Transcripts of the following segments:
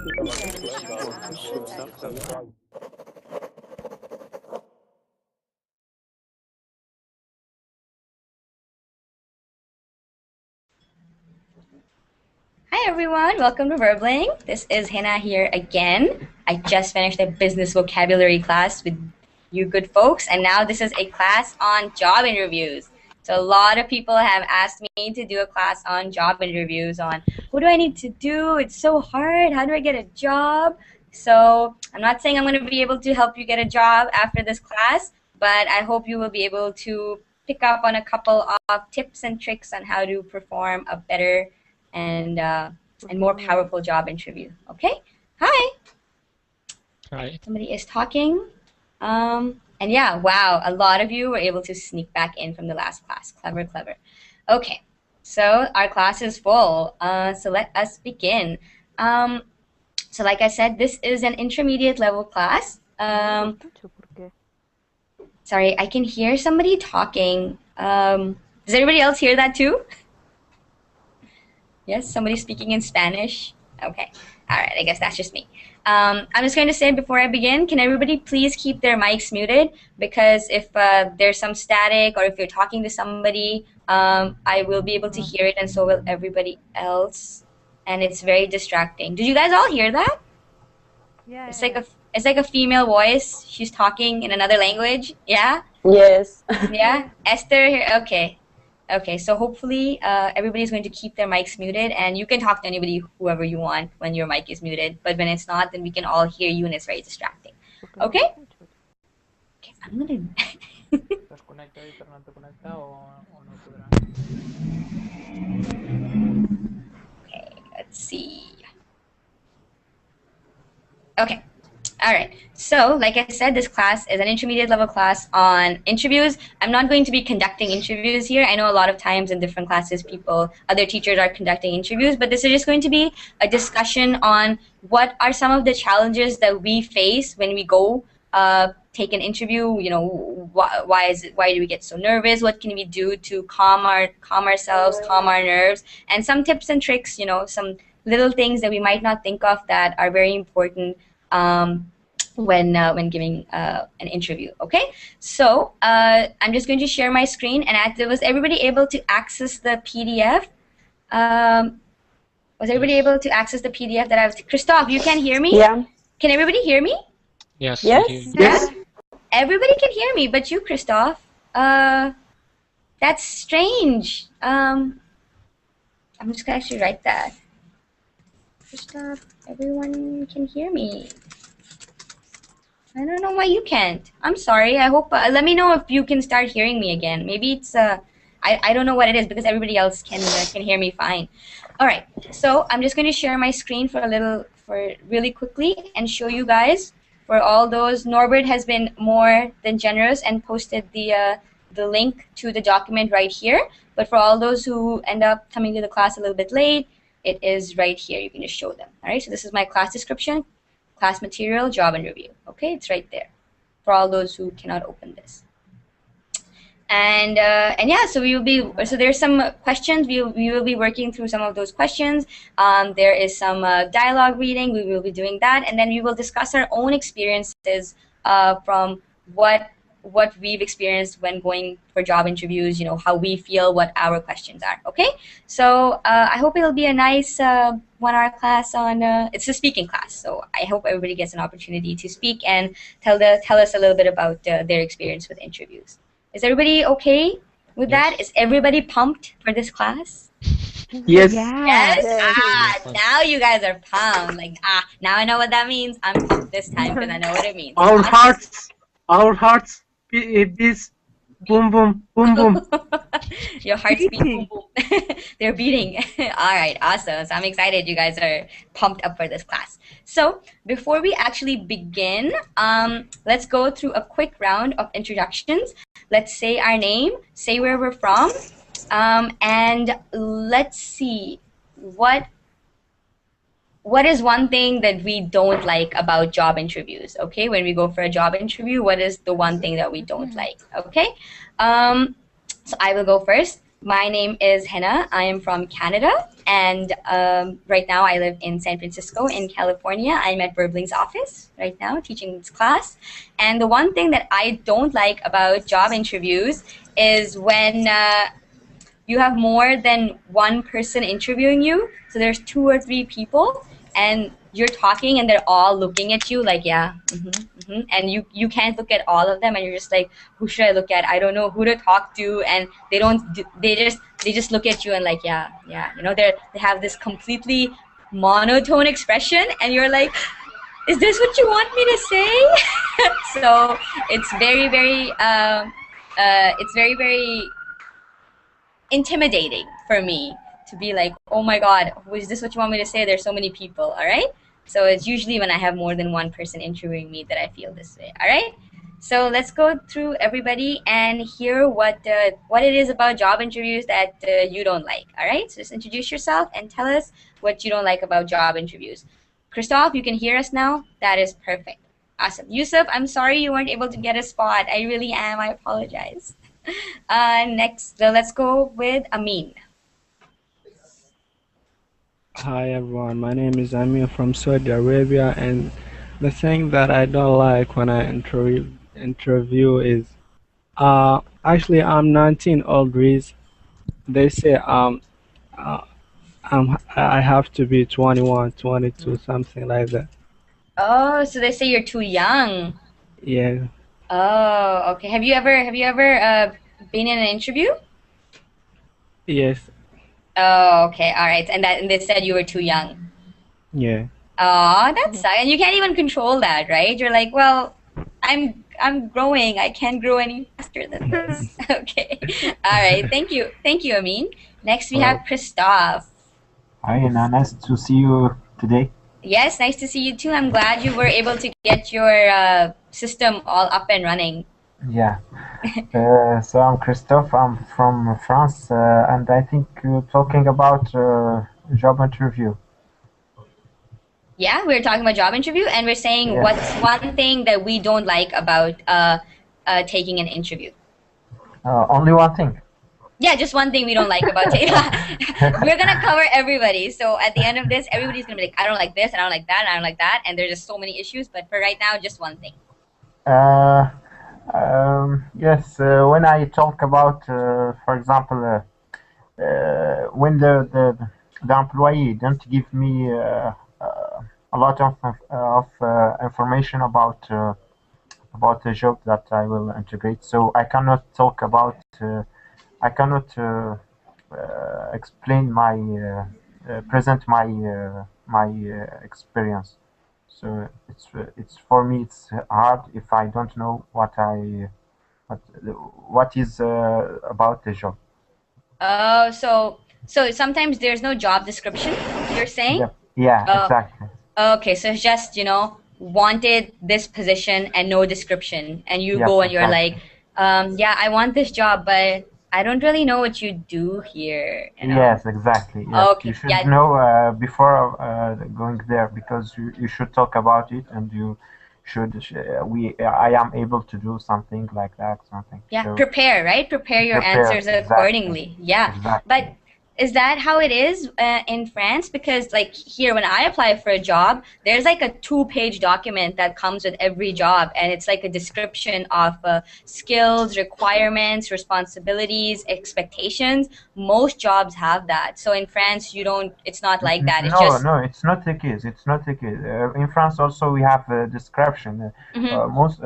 Hi everyone, welcome to Verbling. This is Hina here again. I just finished a business vocabulary class with you good folks, and now this is a class on job interviews. So a lot of people have asked me to do a class on job interviews, on what do I need to do? It's so hard. How do I get a job? So I'm not saying I'm going to be able to help you get a job after this class, but I hope you will be able to pick up on a couple of tips and tricks on how to perform a better and more powerful job interview. Okay? Hi. Hi. Somebody is talking. And yeah, wow, a lot of you were able to sneak back in from the last class. Clever, clever. Okay, so our class is full. So let us begin. So like I said, this is an intermediate level class. Sorry, I can hear somebody talking. Does everybody else hear that too? Yes, somebody speaking in Spanish. Okay. All right, I guess that's just me. I'm just going to say before I begin, can everybody please keep their mics muted? Because if there's some static or if you're talking to somebody, I will be able to hear it and so will everybody else. And it's very distracting. Did you guys all hear that? Yeah. It's like a female voice. She's talking in another language. Yeah? Yes. Yeah? Esther here. Okay. Okay, so hopefully everybody's going to keep their mics muted, and you can talk to anybody, whoever you want, when your mic is muted. But when it's not, then we can all hear you, and it's very distracting. Okay? Okay, I'm gonna. Okay, let's see. Okay. All right. So, like I said, this class is an intermediate level class on interviews. I'm not going to be conducting interviews here. I know a lot of times in different classes, other teachers are conducting interviews, but this is just going to be a discussion on what are some of the challenges that we face when we go take an interview. You know, why do we get so nervous? What can we do to calm ourselves, calm our nerves, and some tips and tricks. You know, some little things that we might not think of that are very important when giving an interview. Okay, so I'm just going to share my screen, and was everybody able to access the PDF? Was everybody able to access the PDF that I was? Christoph, you can hear me? Yeah. Can everybody hear me? Yes. Yes. Yeah? Everybody can hear me, but you, Christoph. That's strange. I'm just gonna actually write that. Christoph, everyone can hear me. I don't know why you can't. I'm sorry. I hope. Let me know if you can start hearing me again. Maybe it's I don't know what it is because everybody else can hear me fine. All right. So I'm just going to share my screen for really quickly and show you guys. For all those, Norbert has been more than generous and posted the link to the document right here. But for all those who end up coming to the class a little bit late, it is right here. You can just show them. All right. So this is my class description. Class material, job interview. Okay, it's right there for all those who cannot open this. And yeah, so there's some questions. We will be working through some of those questions. There is some dialogue reading. We will be doing that, and then we will discuss our own experiences from what we've experienced when going for job interviews, you know, how we feel, what our questions are. Okay, so I hope it'll be a nice 1-hour class on it's a speaking class, so I hope everybody gets an opportunity to speak and tell us a little bit about their experience with interviews. Is everybody okay with that? Is everybody pumped for this class? Yes. Yes. Now you guys are pumped. Like, now I know what that means. I'm pumped this time because I know what it means. Our hearts beats boom boom boom boom. Your heart's beating. They're beating. All right, awesome. So I'm excited you guys are pumped up for this class. So before we actually begin, let's go through a quick round of introductions. Let's say our name, say where we're from, and let's see what is one thing that we don't like about job interviews. Okay, when we go for a job interview, what is the one thing that we don't like? Okay, so I will go first. My name is Hina. I am from Canada, and right now I live in San Francisco in California. I'm at Verbling's office right now teaching this class. And the one thing that I don't like about job interviews is when you have more than one person interviewing you. So there's two or three people, and you're talking, and they're all looking at you like, yeah, and you can't look at all of them, and you're just like, who should I look at? I don't know who to talk to, and they don't. They just look at you and like, yeah, yeah, they have this completely monotone expression, and you're like, is this what you want me to say? So it's very intimidating for me to be like, oh my god, is this what you want me to say? There's so many people, all right? So it's usually when I have more than one person interviewing me that I feel this way, all right? So let's go through everybody and hear what it is about job interviews that you don't like, all right? So just introduce yourself and tell us what you don't like about job interviews. Christoph, you can hear us now? That is perfect. Awesome. Yusuf, I'm sorry you weren't able to get a spot. I really am. I apologize. Next, let's go with Amin. Hi everyone, my name is Amir from Saudi Arabia, and the thing that I don't like when I interview is actually I'm 19 already. They say uh, I have to be 21, 22, something like that. Oh, so they say you're too young. Yeah, Oh, okay. Have you ever been in an interview? yes, Oh, okay. All right. And they said you were too young. yeah. Oh, that sucks. And you can't even control that, right? You're like, well, I'm growing. I can't grow any faster than this. Okay. All right. Thank you, Amin. Next we have Well, Christoph. hi, Hina. Nice to see you today. Yes, nice to see you too. I'm glad you were able to get your system all up and running. Yeah. So I'm Christophe. I'm from France, and I think you're talking about job interview. Yeah, we're talking about job interview, and we're saying Yeah. what's one thing that we don't like about taking an interview. Only one thing. Yeah, just one thing we don't like about taking. We're gonna cover everybody. So at the end of this, everybody's gonna be like, I don't like this, and I don't like that, and I don't like that, and there's just so many issues. But for right now, just one thing. Uh, yes. When I talk about, for example, when the employee don't give me a lot of information about the job that I will integrate. So I cannot talk about, I cannot explain present my experience. So it's for me it's hard if I don't know what what is about the job. Oh, so sometimes there's no job description. You're saying? Yep. Yeah. Oh, Exactly. okay. So it's just wanted this position and no description, and you Yep. go and you're like, Exactly. yeah, I want this job, but I don't really know what you do here. Yes, exactly. Yes, you Okay, should yeah, know before going there because you should talk about it and you should we I am able to do something like that, something. yeah, So prepare, right? Prepare your prepare answers exactly, accordingly. Yeah, exactly. but is that how it is in France? Because like here, when I apply for a job, there's like a two-page document that comes with every job, and it's like a description of skills, requirements, responsibilities, expectations. Most jobs have that. So in France, you don't. It's not like that. It's No, just. no, it's not the case. It's not the case. In France also we have a description. Mhm. Most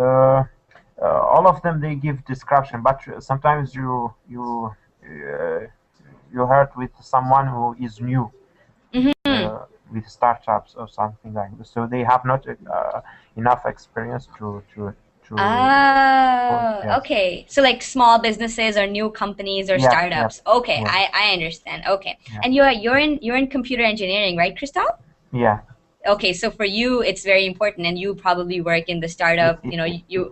all of them they give description, but sometimes you heard with someone who is new Mhm. with startups or something like this. So they have not enough experience to Oh, yes, okay. So like small businesses or new companies or yep, yep, startups. Okay, yep, I understand. Okay. yeah, And you're in computer engineering, right, Christoph? yeah. Okay, so for you it's very important, and you probably work in the I- startup, I-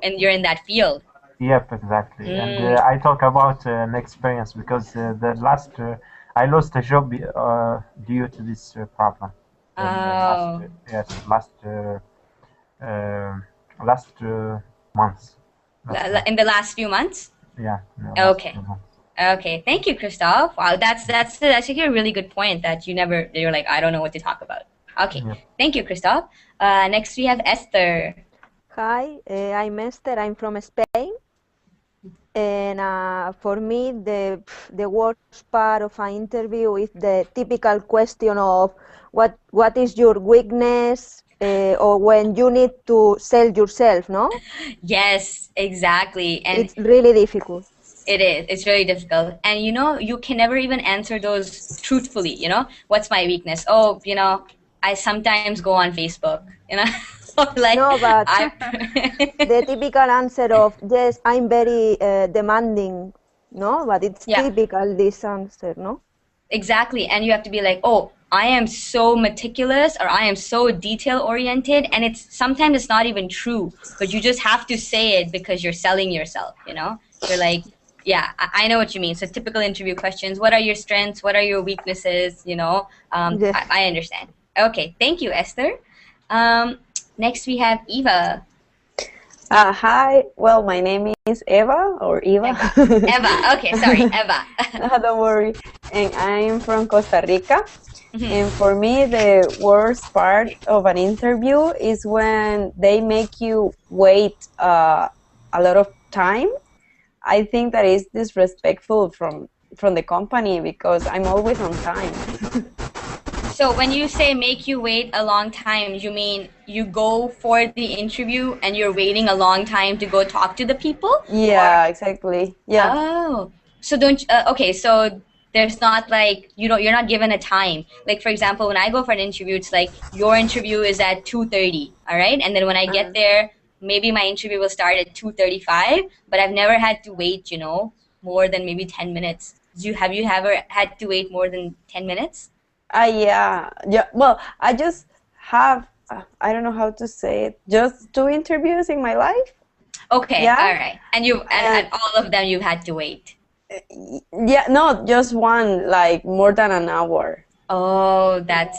and you're in that field. Yep, exactly. And Mm. I talk about an experience because the last I lost a job due to this problem. In last Oh, yes uh, last months, last month. in the last few months? Yeah, no, last Okay. few months. Okay, thank you, Christoph. Wow, that's actually a really good point that you're like, I don't know what to talk about. Okay, Yeah. thank you, Christoph. Next we have Esther. Hi, I'm Esther. I'm from Spain, and for me, the worst part of an interview is the typical question of what is your weakness, or when you need to sell yourself. No, Yes, exactly. And it's really difficult. it is. It's really difficult. And you can never even answer those truthfully, What's my weakness? Oh, I sometimes go on Facebook, Or like No, but I the typical answer of yes, I'm very demanding. No, but it's Yeah, typical this answer. No. exactly. And you have to be like, "Oh, I am so meticulous or I am so detail oriented," and sometimes it's not even true, but you just have to say it because you're selling yourself, You're like, yeah, I know what you mean. So typical interview questions, what are your strengths? What are your weaknesses? Yes. I understand. Okay, thank you, Esther. Next we have Eva. Hi, well, my name is Eva or Eva. Eva. Okay, sorry, Eva. Don't worry. And I'm from Costa Rica. Mhm. And for me, the worst part of an interview is when they make you wait a lot of time. I think that is disrespectful from the company because I'm always on time. So when you say make you wait a long time, you mean you go for the interview and you're waiting a long time to go talk to the people? Yeah, exactly. Yeah. Oh, so don't okay, so there's not like you're not given a time. Like for example, when I go for an interview, it's like your interview is at 2:30, all right? And then when I get Uh, there, maybe my interview will start at 2:35, but I've never had to wait, more than maybe 10 minutes. Have you ever had to wait more than 10 minutes? yeah, yeah. Well, I just have I don't know how to say it. Just two interviews in my life. Okay, Yeah, all right. And and and all of them you've had to wait. yeah, no, just one, like more than an hour. Oh, that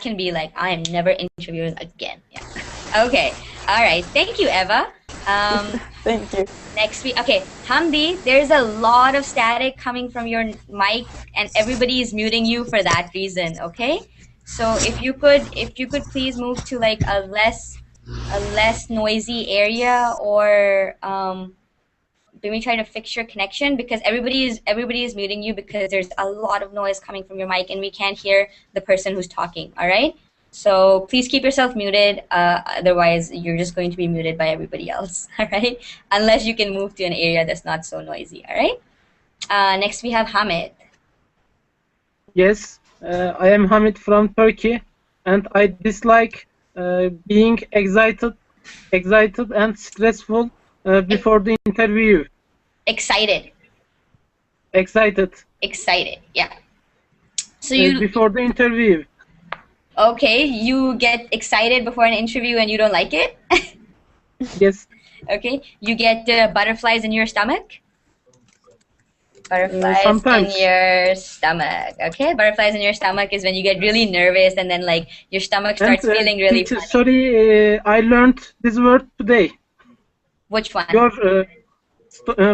can be like I am never interviewing again. Yeah. Okay. All right. Thank you, Eva. Um, Thank you. next week. Okay, Hamdi, there's a lot of static coming from your mic, and everybody is muting you for that reason. Okay. So if you could please move to like a less noisy area, or maybe try to fix your connection, because everybody is muting you because there's a lot of noise coming from your mic and we can't hear the person who's talking. All right, so please keep yourself muted, otherwise you're just going to be muted by everybody else. All right, unless you can move to an area that's not so noisy. All right, next we have Hamid. Yes, I am Hamid from Turkey, and I dislike being excited and stressful before the interview. Excited. Excited Excited, yeah. So you before the interview. okay, you get excited before an interview and you don't like it. Yes, Okay, you get butterflies in your stomach. Butterflies in sometimes. your stomach. Okay, butterflies in your stomach is when you get really nervous and then like your stomach And starts feeling really teacher, funny. sorry, I learned this word today. Which one? Your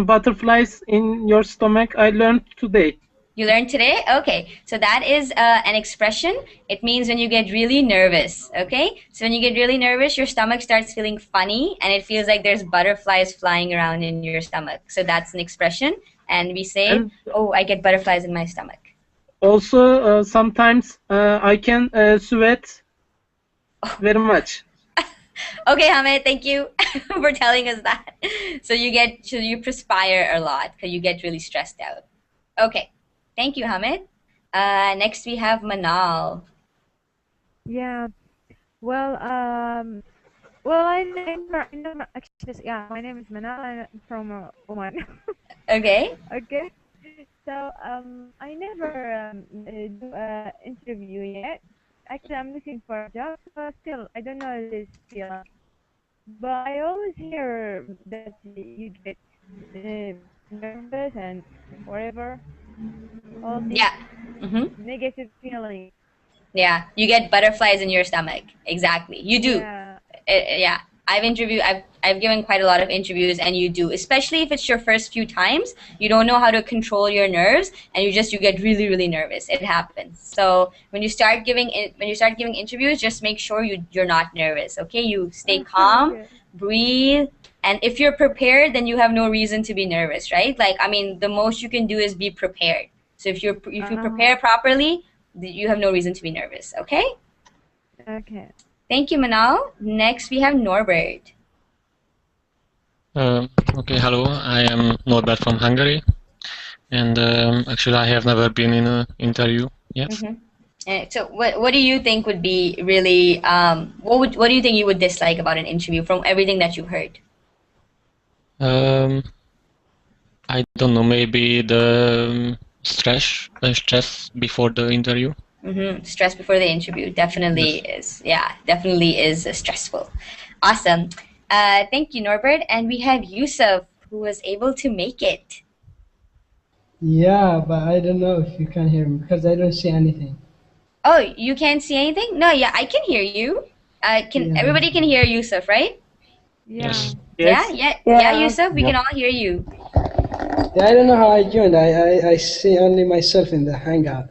butterflies in your stomach. I learned today. You learned today? Okay, so that is an expression. It means when you get really nervous. Okay, so when you get really nervous, your stomach starts feeling funny and it feels like there's butterflies flying around in your stomach. So that's an expression, and we say, And "Oh, I get butterflies in my stomach." also sometimes I can sweat very much. Okay, Hamid, thank you for telling us that. So you perspire a lot because you get really stressed out. Okay, thank you, Hamid. Next we have Manal. Yeah. Well, I never actually. Yeah, my name is Manal. I'm from Oman. Okay. Okay. So, I never do a interview yet. Actually, I'm looking for a job, so still, I don't know this field. But I always hear that you get nervous and whatever, all these Yeah. Mm-hmm. negative feelings. Yeah. You get butterflies in your stomach. Exactly. You do. Yeah. Yeah. I've given quite a lot of interviews, and you do, especially if it's your first few times, you don't know how to control your nerves, and you get really, really nervous. It happens. So when you start giving interviews, just make sure you're not nervous. Okay, you stay calm, Okay. breathe, and if you're prepared, then you have no reason to be nervous, right? Like, I mean, the most you can do is be prepared. So if you prepare properly, you have no reason to be nervous. Okay. Okay. Thank you, Manal. Next, we have Norbert. Okay, hello. I am Norbert from Hungary, and actually, I have never been in an interview yet. So, what do you think would be really what do you think you would dislike about an interview from everything that you've heard? I don't know. Maybe the stress before the interview. Stress before the interview definitely definitely is stressful. Awesome. Thank you, Norbert. And we have Yusuf, who was able to make it. Yeah, but I don't know if you can hear me because I don't see anything. Oh, you can't see anything? No, yeah, I can hear you. Everybody can hear Yusuf, right? Yeah. Yes. Yeah, Yusuf, we can all hear you. Yeah, I don't know how I joined. I see only myself in the Hangout.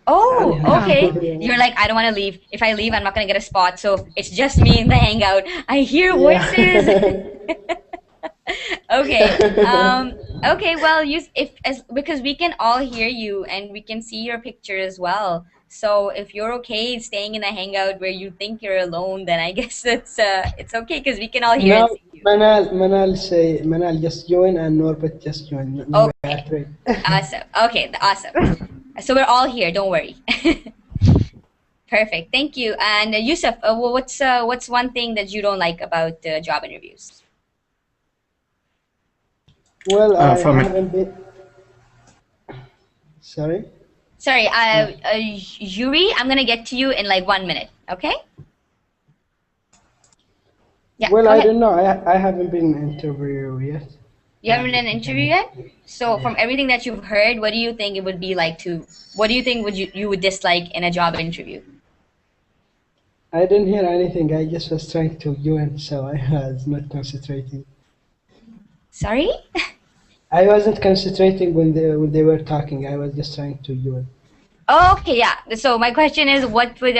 Oh, Yeah. okay. You're like, I don't want to leave. If I leave, I'm not going to get a spot. So it's just me in the Hangout. I hear voices. Okay. Okay. Well, because we can all hear you and we can see your picture as well. So if you're okay staying in a Hangout where you think you're alone, then I guess it's okay because we can all hear No, and see you. Manal just join and Norbert just join. No, we are three. Awesome. Okay. Awesome. So we're all here. Don't worry. Perfect. Thank you. And Yusuf, what's one thing that you don't like about job interviews? Well, I For me- haven't been. Sorry. Sorry, Yuri, I'm gonna get to you in like 1 minute. Okay? Yeah. Well, go I ahead. don't know. I haven't been interviewed yet. You haven't done an interview yet? So from everything that you've heard, what do you think it would be like to? What do you think you would dislike in a job interview? I didn't hear anything. I just was trying to join, so I was not concentrating. Sorry? I wasn't concentrating when they were talking. I was just trying to join. Oh, okay, yeah. So my question is, what would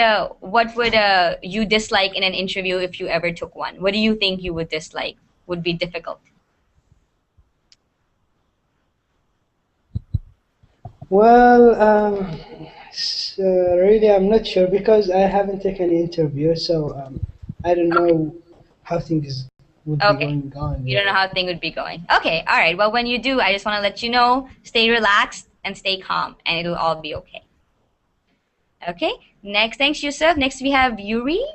you dislike in an interview if you ever took one? What do you think you would dislike? Would be difficult? Well, really, I'm not sure because I haven't taken any interview, so I don't know how things would be Okay. going on. You don't know how thing would be going. Okay, all right. Well, when you do, I just want to let you know, stay relaxed and stay calm, and it'll all be okay. Okay. Next, thanks, Yusuf. Next, we have Yuri.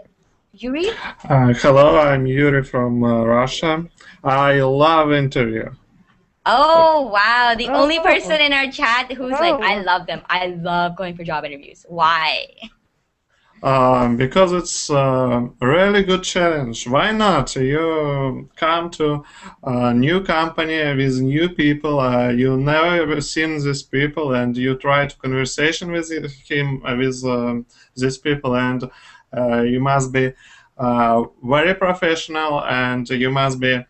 Yuri. Hello, I'm Yuri from Russia. I love interview. Oh wow, the only Oh. person in our chat who's like, Oh. I love them. I love going for job interviews. Why? Because it's a really good challenge. Why not? You come to a new company with new people. You never seen these people, and you try to conversation with these people, and you must be very professional, and you must be.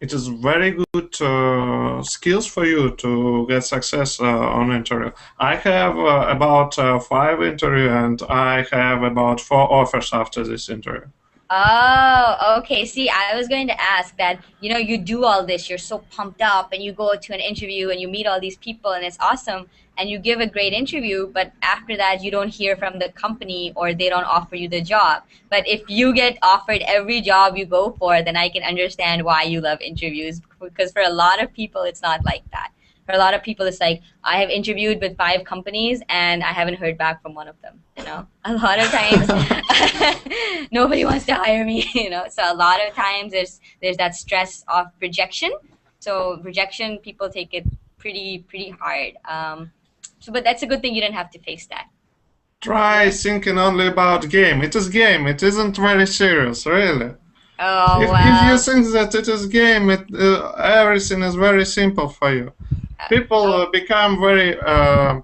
It is very good skills for you to get success on interview. I have about 5 interview, and I have about 4 offers after this interview. Oh, okay. See, I was going to ask that, you do all this, you're so pumped up, and you go to an interview and you meet all these people and it's awesome, and you give a great interview, but after that you don't hear from the company or they don't offer you the job. But if you get offered every job you go for, then I can understand why you love interviews, because for a lot of people it's not like that. For a lot of people, it's like, I have interviewed with 5 companies and I haven't heard back from one of them. A lot of times nobody wants to hire me. So a lot of times there's that stress of rejection. So rejection, people take it pretty hard. But that's a good thing you didn't have to face that. Try thinking only about game. It is game. It isn't very serious, really. Oh, If you wow. think that it is game, everything is very simple for you. People become very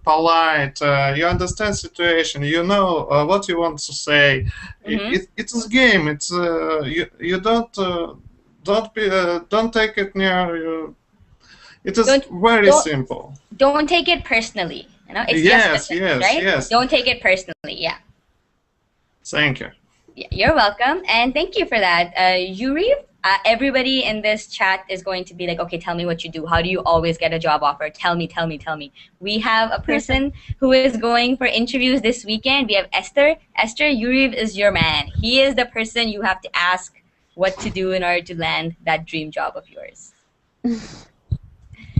polite. You understand situation. You know what you want to say. It is game. It's you don't take it near you. It is very don't simple. don't take it personally. You know, it's just Yes, business, yes, right? yes. Don't take it personally. Yeah. Thank you. You're welcome, and thank you for that, Yuri. Everybody in this chat is going to be like, okay, tell me what you do. How do you always get a job offer? Tell me, tell me, tell me. We have a person who is going for interviews this weekend. We have Esther. Esther, Yuri is your man. He is the person you have to ask what to do in order to land that dream job of yours.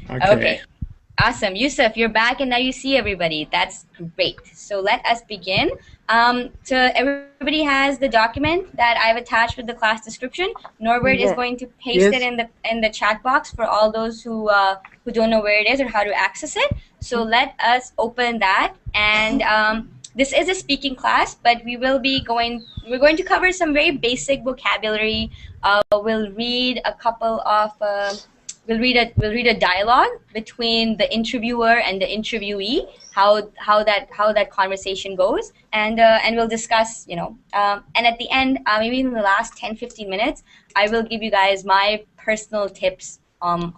Okay. Awesome. Yusuf, you're back and now you see everybody. That's great. So let us begin. So everybody has the document that I've attached with the class description. Norbert is going to paste it in the chat box for all those who don't know where it is or how to access it. So let us open that. And this is a speaking class, but we're going to cover some very basic vocabulary. We'll read a couple of we'll read a dialogue between the interviewer and the interviewee, how that conversation goes, and we'll discuss, and at the end, maybe in the last 10-15 minutes, I will give you guys my personal tips on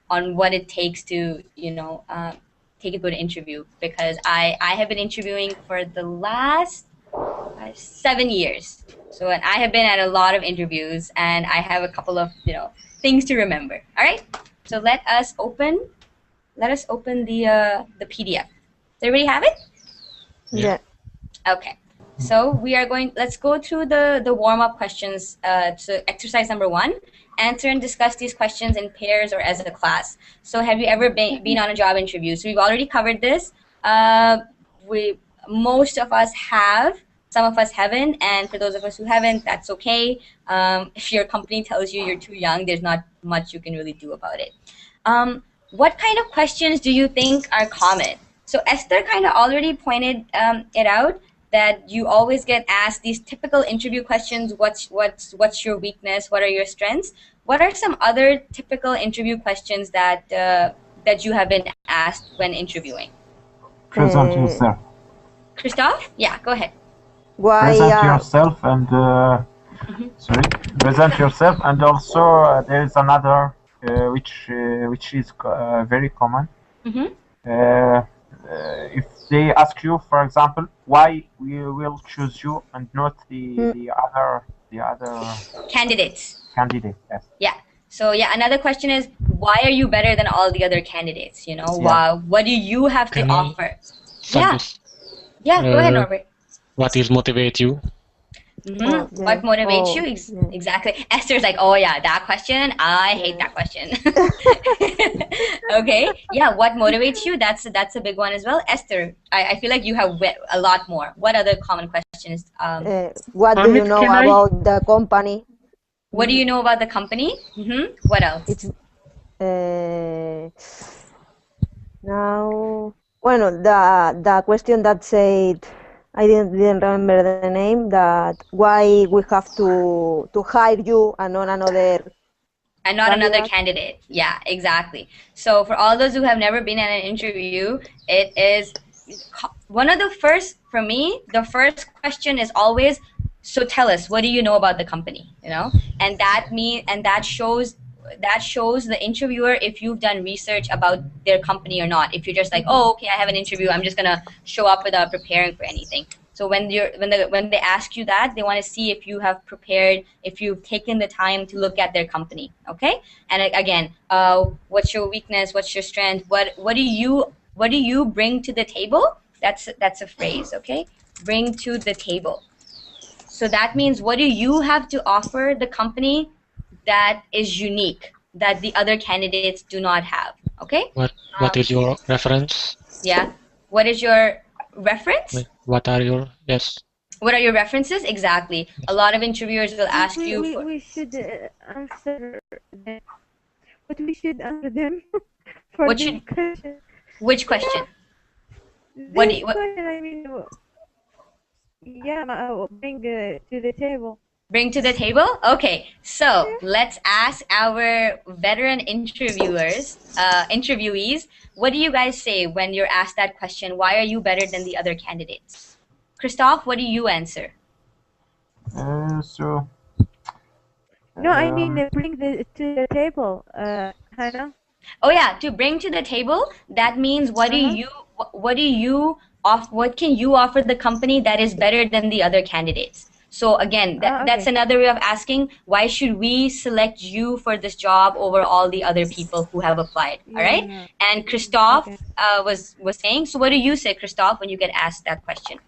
what it takes to take a good interview, because I have been interviewing for the last 7 years. So, and I have been at a lot of interviews, and I have a couple of things to remember. All right. So let us open the PDF. Does everybody have it? Yeah. Okay. So let's go through the warm-up questions. So exercise number 1, answer and discuss these questions in pairs or as a class. So have you ever been on a job interview? So we've already covered this. Most of us have. Some of us haven't, and for those of us who haven't, that's okay. If your company tells you you're too young, there's not much you can really do about it. What kind of questions do you think are common? So Esther kind of already pointed it out, that you always get asked these typical interview questions. What's your weakness? What are your strengths? What are some other typical interview questions that you have been asked when interviewing? Present yourself. Christoph? Yeah, go ahead. Present yourself and present yourself, and also there is another which is very common. If they ask you, for example, why we will choose you and not the other candidates. Yes. Yeah. So yeah, another question is, why are you better than all the other candidates? What do you have to offer? Yeah. Go ahead, Norbert. What will motivate you? What motivates you? Exactly. Esther's like, oh yeah, that question. I hate that question. Okay. Yeah. What motivates you? That's a big one as well. Esther, I feel like you have a lot more. What other common questions? What do you know about the company? What do you know about the company? What else? Now, the question that said, I didn't remember the name, that why we have to hire you and not another candidate. Yeah, exactly. So for all those who have never been at an interview, it is one of the first, for me, the first question is always, so tell us, what do you know about the company? And that shows the interviewer if you've done research about their company or not. If you're just like, oh, okay, I have an interview, I'm just gonna show up without preparing for anything. So when they ask you that, they want to see if you have prepared, if you've taken the time to look at their company. Okay. And again, what's your weakness? What's your strength? What do you bring to the table? That's a phrase. Okay. Bring to the table. So that means, what do you have to offer the company that is unique, that the other candidates do not have? Okay. What is your reference? Yeah. What is your reference? What are your What are your references? Exactly. A lot of interviewers will ask you. We should answer them. What we should answer them for what this should, question. Which question? Question, I mean, yeah, bring to the table. Bring to the table? Okay, so let's ask our veteran interviewees, what do you guys say when you're asked that question? Why are you better than the other candidates? Christoph, what do you answer? So No, I mean um, bring to the table, Hannah. Oh yeah, to bring to the table, that means what do you what can you offer the company that is better than the other candidates? So again, that's Okay. another way of asking why should we select you for this job over all the other people who have applied. All right? Yeah. And Christoph Okay. was saying, so what do you say, Christoph, when you get asked that question?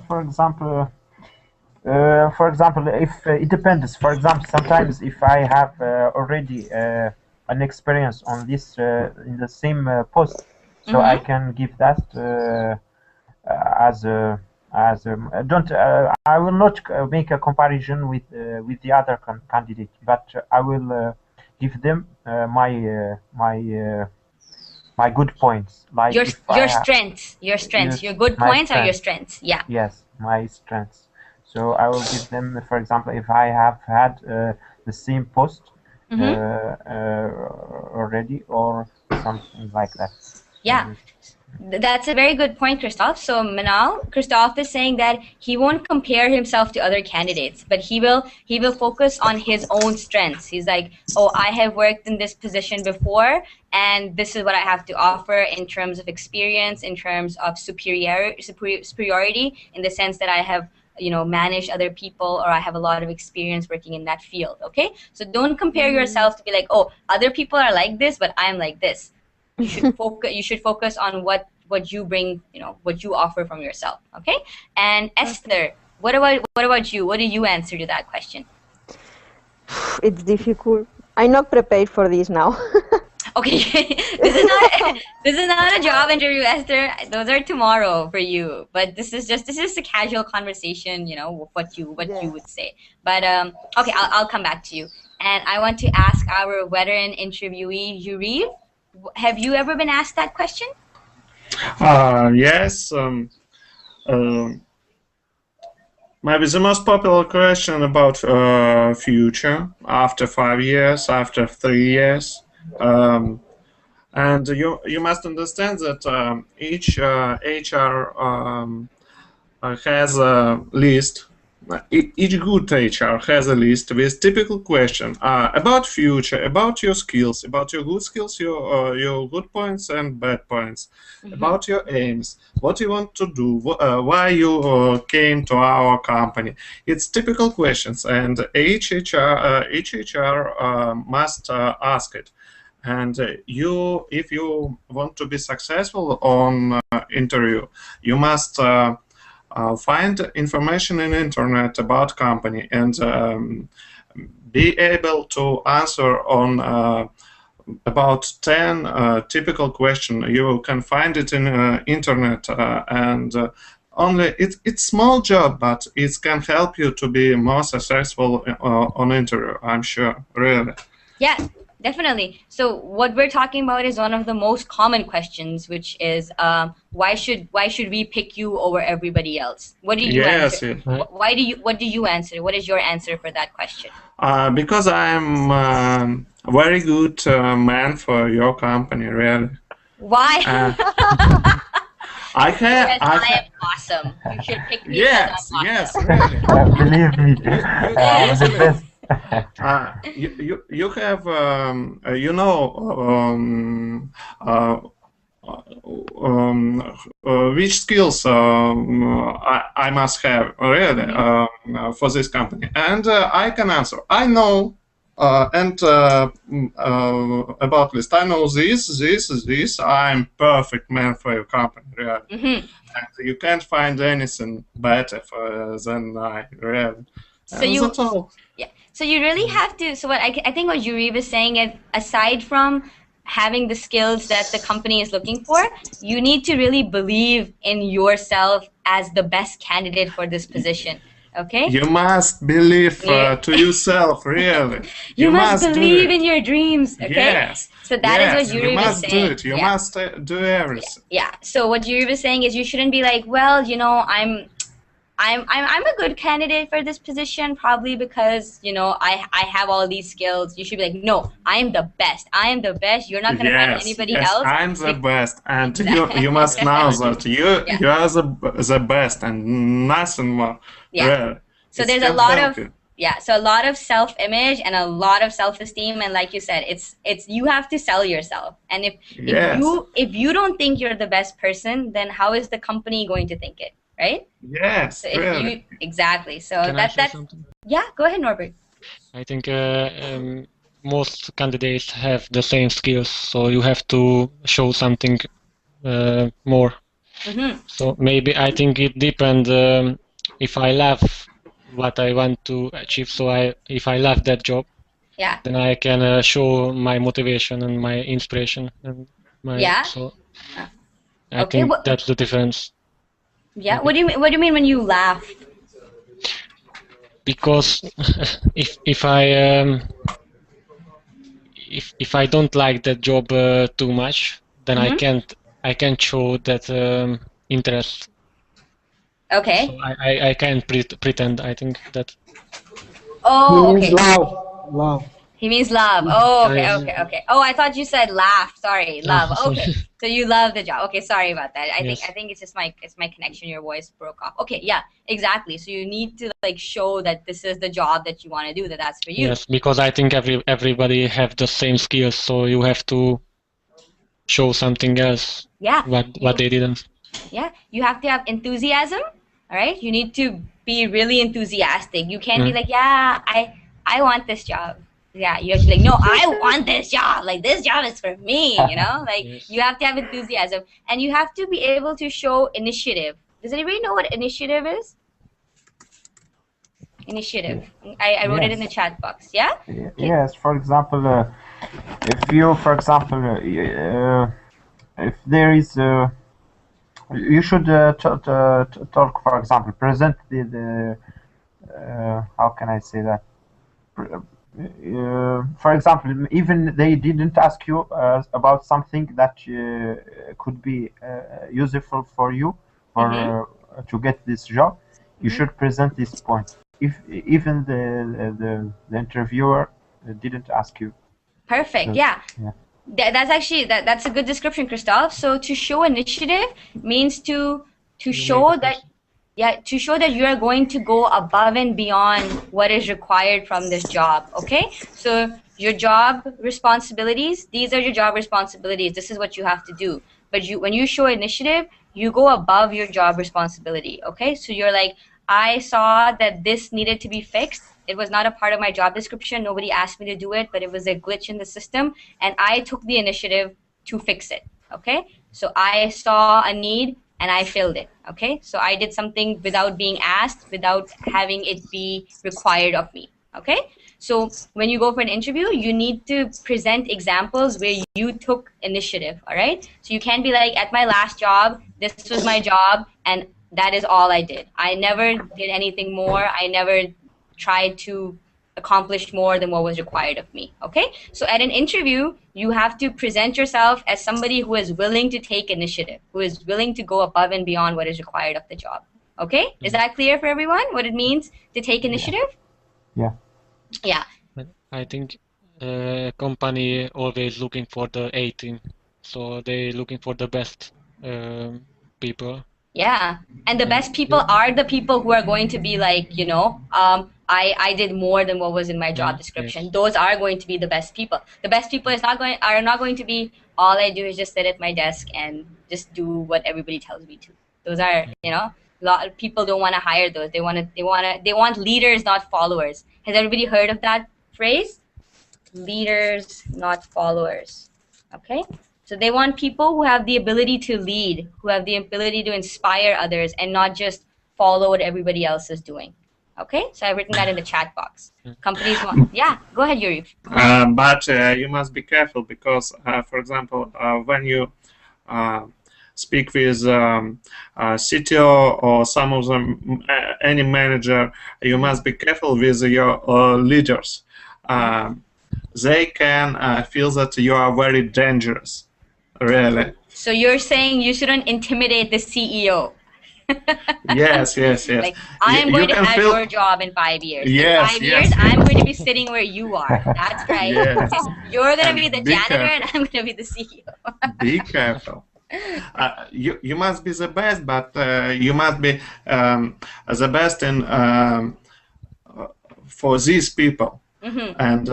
for example, if it depends. For example, sometimes if I have already an experience on this in the same post, so I can give that as a don't I will not make a comparison with the other candidate, but I will give them my good points. Like Your if I have strengths, use your good my points are your strengths. strengths. Yeah. Yes, my strengths. So I will give them, for example, if I have had the same post already or something like that. Yeah. That's a very good point, Christoph. So Manal, Christoph is saying that he won't compare himself to other candidates, but he will focus on his own strengths. He's like, oh, I have worked in this position before, and this is what I have to offer in terms of experience, in terms of superiority, in the sense that I have managed other people, or I have a lot of experience working in that field. Okay, so don't compare yourself to be like, oh, other people are like this, but I'm like this. You should focus on what you bring, what you offer from yourself. Okay. And Esther, what about you? What do you answer to that question? It's difficult. I'm not prepared for this now. Okay. this is not a job interview, Esther. Those are tomorrow for you. But this is just a casual conversation, what you would say. But okay, I'll come back to you. And I want to ask our veteran interviewee, Yuriv, have you ever been asked that question? Yes. Maybe the most popular question about future after 5 years, after 3 years. And you must understand that each HR has a list. Each good HR has a list with typical question about future, about your skills, about your good skills, your good points and bad points, about your aims, what you want to do, why you came to our company. It's typical questions, and each HR must ask it. And if you want to be successful on interview, you must find information in internet about company and be able to answer on about 10 typical questions. You can find it in internet and only it's small job, but it can help you to be more successful on interview, I'm sure, really. Yeah, definitely. So what we're talking about is one of the most common questions, which is why should we pick you over everybody else? What do you answer? What do you answer? What is your answer for that question? Because I'm a very good man for your company, really. Why? I am awesome. You should pick me. Yes, yes, really. Believe me, I'm the best. You have which skills I must have really for this company, and I can answer. I know and about list. I know this. I'm perfect man for your company, really. And you can't find anything better than I really. So that's all. Yeah. So you really have to. So what I think what Yuri was saying is, aside from having the skills that the company is looking for, you need to really believe in yourself as the best candidate for this position. Okay? You must believe to yourself, really. You must believe in your dreams. Okay? Yes. So that is what Yuri was saying. You must do it. You must do everything. Yeah. So what Yuri was saying is, you shouldn't be like, well, I'm a good candidate for this position, probably because, you know, I have all these skills. You should be like, no, I am the best. I am the best. You're not gonna find Yes, anybody yes, else. I'm the best, and Exactly. you must know that Yeah. you are the best and nothing more. Yeah. Really. So It there's a can lot help of you. so a lot of self-image and a lot of self-esteem, and like you said, it's you have to sell yourself. And Yes, if you don't think you're the best person, then how is the company going to think it, right? yes, So if really. you exactly. So Can I say that's something? yeah, go ahead, Norbert. I think most candidates have the same skills, so you have to show something more. Mm-hmm. So maybe I think it depends if I love what I want to achieve. So if I love that job, Yeah. then I can show my motivation and my inspiration and my Yeah. so Uh, I okay. think that's the difference. Yeah. Maybe. What do you mean? What do you mean when you laugh? Because if I don't like that job too much, then Mm-hmm. I can't show that interest. Okay. So I can't pretend. I think that He Oh, means okay. love. He means love. Oh, okay, yes, okay, okay. Oh, I thought you said laugh. Sorry, love. sorry. Okay, so you love the job. Okay, sorry about that. I Yes. think it's just my connection. Your voice broke off. Okay, yeah, exactly. So you need to like show that this is the job that you want to do. That's for you. Yes, because I think everybody have the same skills, so you have to show something else. Yeah. What they didn't. Yeah, you have to have enthusiasm. All right, you need to be really enthusiastic. You can't be like, yeah, I want this job. Yeah, you have to be like, no, I want this job. Like this job is for me. You know, like Yes. you have to have enthusiasm, and you have to be able to show initiative. Does anybody know what initiative is? Initiative. I wrote it in the Yes. chat box. Yeah. Yes, for example, if you, for example, if there is, you should talk, for example, present the how can I say that? For example, even they didn't ask you about something that could be useful for you for to get this job, you should present this point. If even the interviewer didn't ask you. Perfect. So, Yeah. yeah. That's actually that's a good description, Christoph. So to show initiative means to show that to show that you are going to go above and beyond what is required from this job. Okay, so your job responsibilities, these are your job responsibilities. This is what you have to do. But when you show initiative, you go above your job responsibility. Okay, so you're like, I saw that this needed to be fixed. It was not a part of my job description. Nobody asked me to do it, but it was a glitch in the system, and I took the initiative to fix it. Okay, so I saw a need and I filled it. Okay, so I did something without being asked, without having it be required of me. Okay, so when you go for an interview, you need to present examples where you took initiative. All right, so you can't be like, at my last job, this was my job and that is all I did. I never did anything more. I never tried to accomplish more than what was required of me. Okay, so at an interview, you have to present yourself as somebody who is willing to take initiative, who is willing to go above and beyond what is required of the job. Okay, is that clear for everyone what it means to take initiative? Yeah. Yeah. I think company always looking for the 18, so they looking for the best people. Yeah, and the best people are the people who are going to be like, you know, I did more than what was in my job description. Yes. Those are going to be the best people. The best people are not going to be, all I do is just sit at my desk and just do what everybody tells me to. Those are, you know, a lot of people don't want to hire those. They want leaders, not followers. Has everybody heard of that phrase? Leaders, not followers. Okay. So they want people who have the ability to lead, who have the ability to inspire others and not just follow what everybody else is doing. Okay, so I've written that in the chat box. Companies want, yeah, go ahead, Yuri. But you must be careful because, for example, when you speak with CTO or some of them, any manager, you must be careful with your leaders. They can feel that you are very dangerous. Really. So you're saying you shouldn't intimidate the CEO? Yes, yes, yes. Like, I am You going to can have feel. your job in 5 years. In Yes, 5 years, yes, I'm yes. going to be sitting where you are. That's right. Yes. You're going to be And the be janitor and careful. I'm going to be the CEO. Be careful. You must be the best, but you must be the best in for these people. And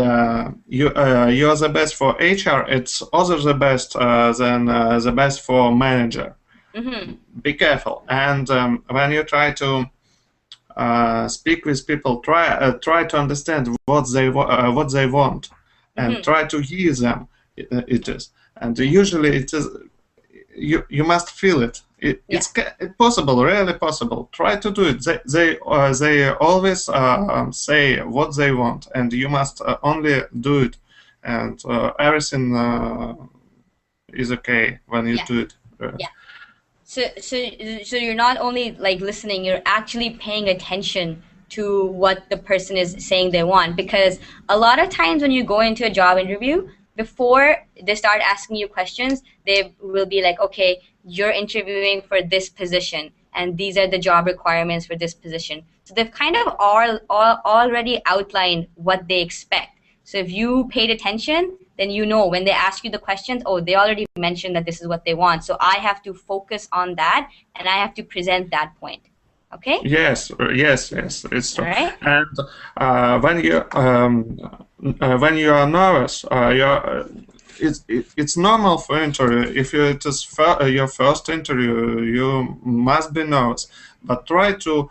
you're the best for HR. It's also the best than the best for manager. Be careful. And when you try to speak with people, try to understand what they want, and try to hear them. It is, and usually it is. You must feel it. It's possible, really possible. Try to do it. They always say what they want, and you must only do it, and everything is okay when you do it. Yeah. So you're not only like listening, you're actually paying attention to what the person is saying they want. Because a lot of times when you go into a job interview, before they start asking you questions, they will be like, okay, you're interviewing for this position, and these are the job requirements for this position. So they've kind of all already outlined what they expect. So if you paid attention, then you know when they ask you the questions, oh, they already mentioned that this is what they want. So I have to focus on that and I have to present that point. Okay? Yes, yes, yes, it's true. All right. And when you are nervous, it's normal for interview. If it is your first interview, you must be nervous. But try to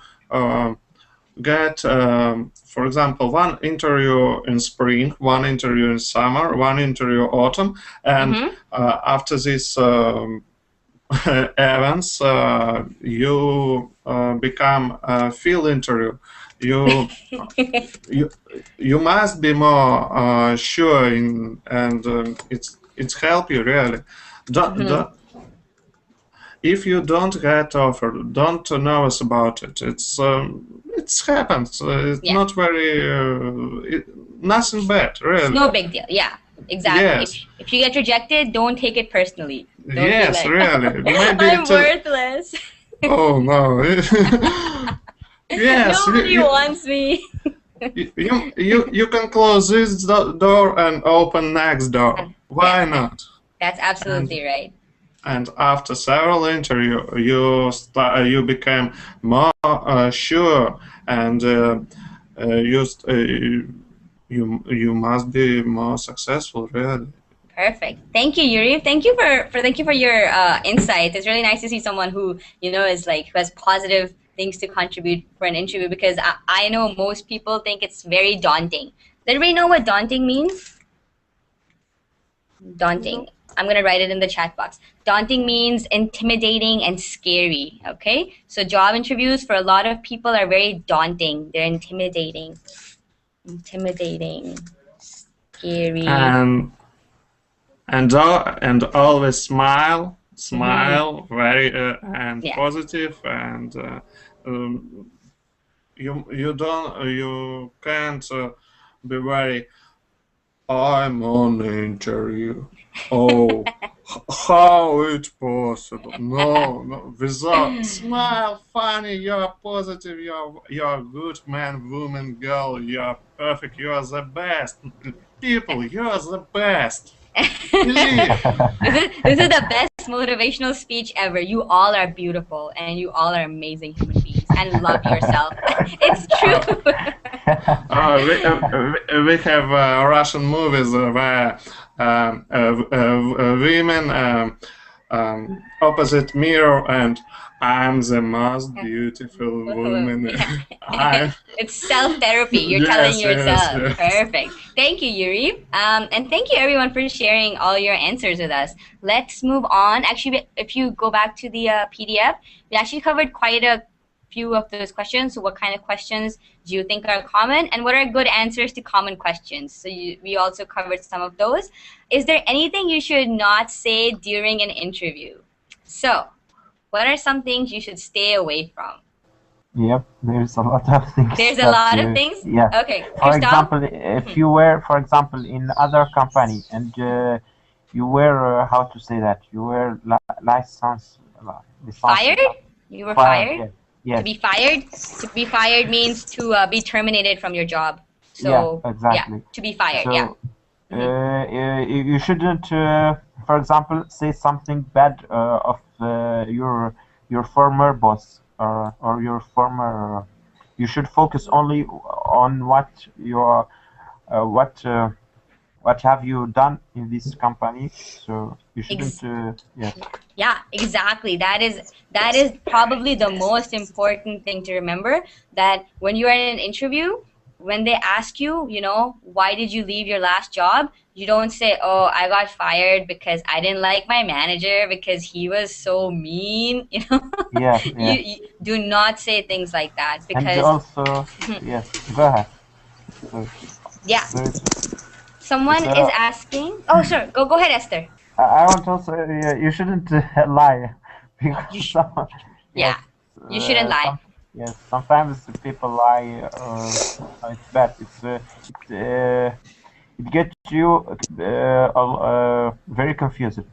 get, for example, one interview in spring, one interview in summer, one interview autumn, and after this events, you become a field interview. You must be more sure in, and it's help you really. Don't, if you don't get offered, don't nervous about it. It's happens. It's not very nothing bad really. It's no big deal. Yeah, exactly. Yes. If you get rejected, don't take it personally. Don't Yes, be like, really. Maybe I'm it's worthless. Oh no. Yes. Nobody wants me. You can close this door and open next door. Why not? That's absolutely right. And after several interviews, you became more sure, and you must be more successful, really. Perfect. Thank you, Yuri. Thank you for your insight. It's really nice to see someone who is like who has positive things to contribute for an interview, because I know most people think it's very daunting. Does everybody know what daunting means? Daunting. I'm going to write it in the chat box. Daunting means intimidating and scary, okay? So job interviews for a lot of people are very daunting. They're intimidating. Intimidating. Scary. And always smile, very and positive, and you can't be very. I'm on the interview. Oh, how it possible? No. Without smile, funny. You're positive. You're a good man, woman, girl. You're perfect. You are the best. People, you are the best. This is the best motivational speech ever. You all are beautiful and you all are amazing human beings and love yourself. It's true. We have Russian movies where women opposite mirror, and I'm the most beautiful woman. It's self-therapy. You're telling yourself. Perfect. Thank you, Yuri. And thank you, everyone, for sharing all your answers with us. Let's move on. Actually, if you go back to the PDF, we actually covered quite a few of those questions. So what kind of questions do you think are common, and what are good answers to common questions? So we also covered some of those. Is there anything you should not say during an interview? So what are some things you should stay away from? Yep, there's a lot of things. There's a lot of things? Yeah. Okay. For example, if you were, for example, in other company and you were, how to say that, you were license. Fired? You were Fired. fired? Yes. To Yes. be fired? To be fired means to be terminated from your job. Yeah. So, yeah, Exactly. to be fired, yeah. So you shouldn't, for example, say something bad of your former boss or your former. You should focus only on what your what have you done in this company. So you shouldn't. Ex- Yes. Yeah, exactly. That is probably the most important thing to remember, that when you are in an interview, when they ask you, why did you leave your last job? You don't say, "Oh, I got fired because I didn't like my manager because he was so mean." Yeah. Yeah. You do not say things like that And because also, yes. Go ahead. So, yeah, so, someone is so asking. Oh, sure. Go ahead, Esther. I want to also, you shouldn't lie You because sh- yes, yeah, you shouldn't lie. sometimes people lie. It's bad. It gets you very confused. Yeah,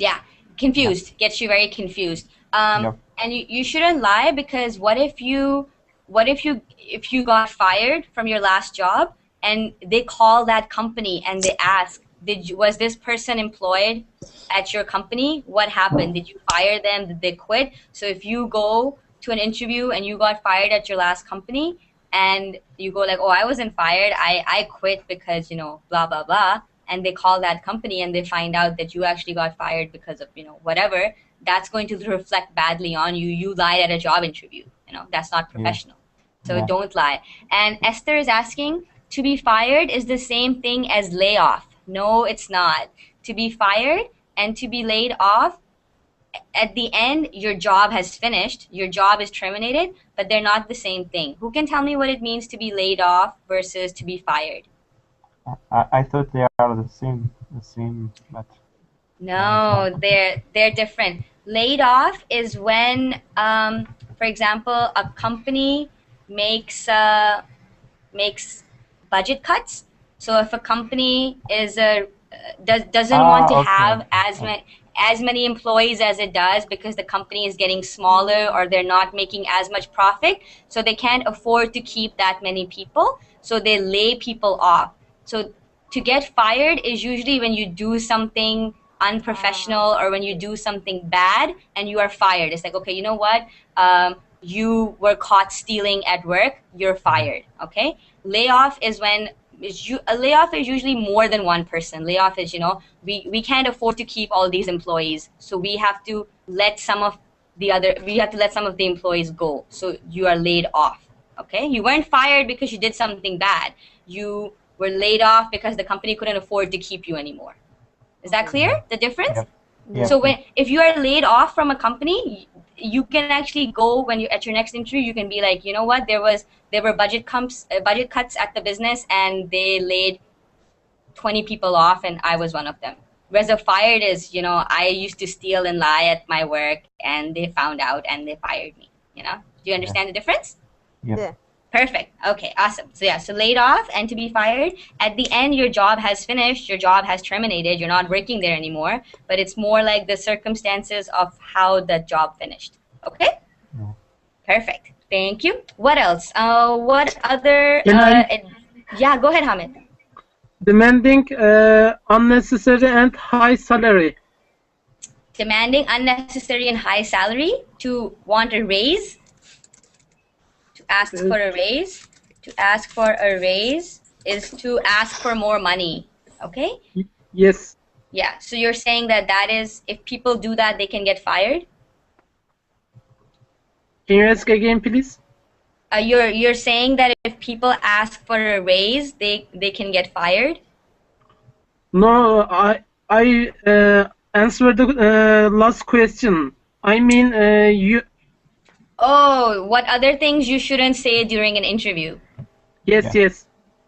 Yeah. confused, gets you very confused. Yep. And you shouldn't lie, because what if you got fired from your last job, and they call that company and they ask, was this person employed at your company? What happened? Did you fire them? Did they quit? So if you go to an interview and you got fired at your last company, and you go like, "Oh, I wasn't fired, I quit because blah blah blah," and they call that company and they find out that you actually got fired because of whatever, that's going to reflect badly on you. You lied at a job interview. That's not Yeah. professional. So Yeah. don't lie. And Esther is asking, to be fired is the same thing as layoff. No, it's not. To be fired and to be laid off, at the end, your job has finished, your job is terminated, but they're not the same thing. Who can tell me what it means to be laid off versus to be fired? I thought they are the same, but it's not. No, they're different. Laid off is when, for example, a company makes budget cuts. So if a company doesn't want to Okay. have as many employees as it does, because the company is getting smaller or they're not making as much profit, so they can't afford to keep that many people, so they lay people off. So to get fired is usually when you do something unprofessional or when you do something bad and you are fired. It's like, okay, you know what? You were caught stealing at work, you're fired. Okay. Layoff is when a layoff is usually more than one person. Layoff is, we can't afford to keep all these employees, so we have to let some of the employees go. So you are laid off. Okay, you weren't fired because you did something bad. You were laid off because the company couldn't afford to keep you anymore. Is that clear? The difference? Yep. Yep. So if you are laid off from a company, you can actually go, when you at your next interview, you can be like, you know what, there were budget cuts at the business, and they laid 20 people off, and I was one of them. Whereas a fired is, I used to steal and lie at my work, and they found out and they fired me. Do you understand the difference? Yep. Yeah. Perfect. Okay, awesome. So yeah, so laid off and to be fired. At the end, your job has finished, your job has terminated, you're not working there anymore, but it's more like the circumstances of how the job finished. Okay? Yeah. Perfect. Thank you. What else? What other yeah, go ahead, Hamid. Demanding unnecessary and high salary. Demanding unnecessary and high salary, to want a raise, to ask for a raise. To ask for a raise is to ask for more money. Okay? Yes. Yeah. So you're saying that is, if people do that, they can get fired? Can you ask again, please? You're saying that if people ask for a raise, they can get fired? No, I answered the last question. I mean, you. Oh, what other things you shouldn't say during an interview? Yes, Yeah.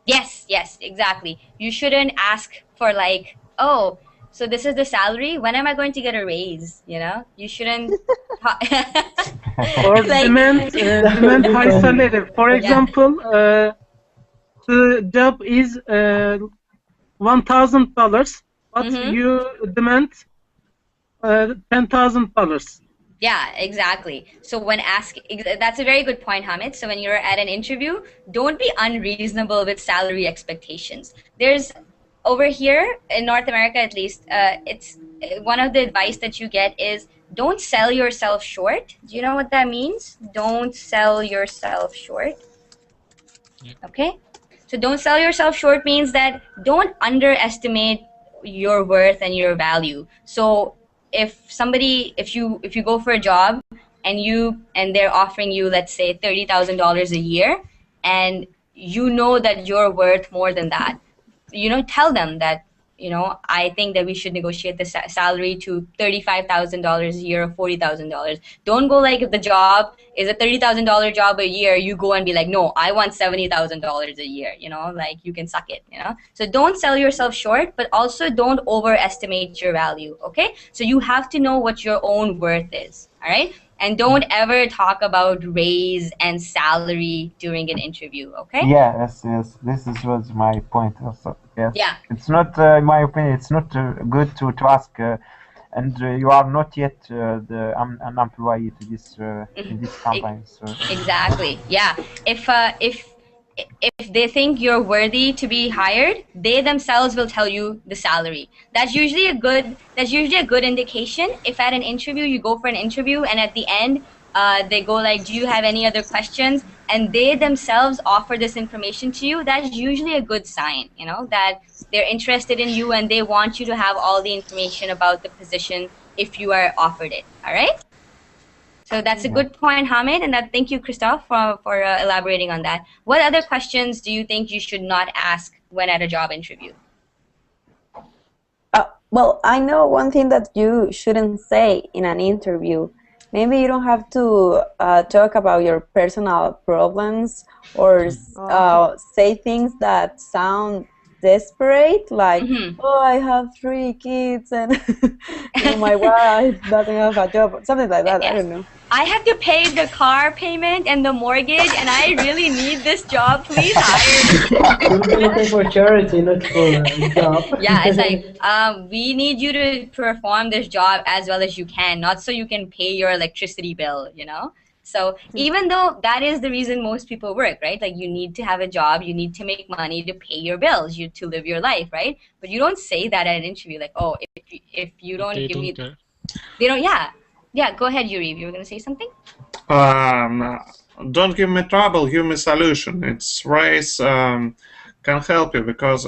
yes. Yes, exactly. You shouldn't ask for like, "Oh, so this is the salary. When am I going to get a raise?" You shouldn't. Or Like- demand high salary. For Yeah. example, the job is $1,000, but Mhm. you demand $10,000. Yeah, exactly. So that's a very good point, Hamid. So when you're at an interview, don't be unreasonable with salary expectations. There's over here in North America, at least, it's one of the advice that you get is don't sell yourself short. Do you know what that means? Don't sell yourself short. Yeah. Okay. So don't sell yourself short means that don't underestimate your worth and your value. So if you go for a job and they're offering you, let's say, $30,000 a year, and you know that you're worth more than that, tell them that, I think that we should negotiate the salary to $35,000 a year or $40,000. Don't go like, if the job is a $30,000 job a year, you go and be like, no, I want $70,000 a year. Like, you can suck it. So don't sell yourself short, but also don't overestimate your value. Okay, so you have to know what your own worth is. All right, and don't ever talk about raise and salary during an interview. Okay. Yes, yes. Was my point also. Yes. Yeah. It's not, in my opinion, it's not good to ask, and you are not yet an employee to this in this company. So Exactly. Yeah. If they think you're worthy to be hired, they themselves will tell you the salary. That's usually a good indication. If at an interview you go for an interview and at the end they go like, do you have any other questions? And they themselves offer this information to you, that's usually a good sign, that they're interested in you and they want you to have all the information about the position if you are offered it. All right. So that's a good point, Hamid, and thank you, Christoph, for elaborating on that. What other questions do you think you should not ask when at a job interview? Well, I know one thing that you shouldn't say in an interview. Maybe you don't have to talk about your personal problems or say things that sound desperate, like, oh, I have 3 kids and my wife doesn't have a job, something like that. I don't know. I have to pay the car payment and the mortgage, and I really need this job. Please hire me. You'll be looking for charity, not for a job. Yeah, it's like, we need you to perform this job as well as you can, not so you can pay your electricity bill, So even though that is the reason most people work, right? Like, you need to have a job, you need to make money to pay your bills, to live your life, right? But you don't say that at an interview, like, oh, if you don't They give me, don't care. they don't. Yeah. Go ahead, Yuri. You were gonna say something. Don't give me trouble, give me solution. It's race can help you because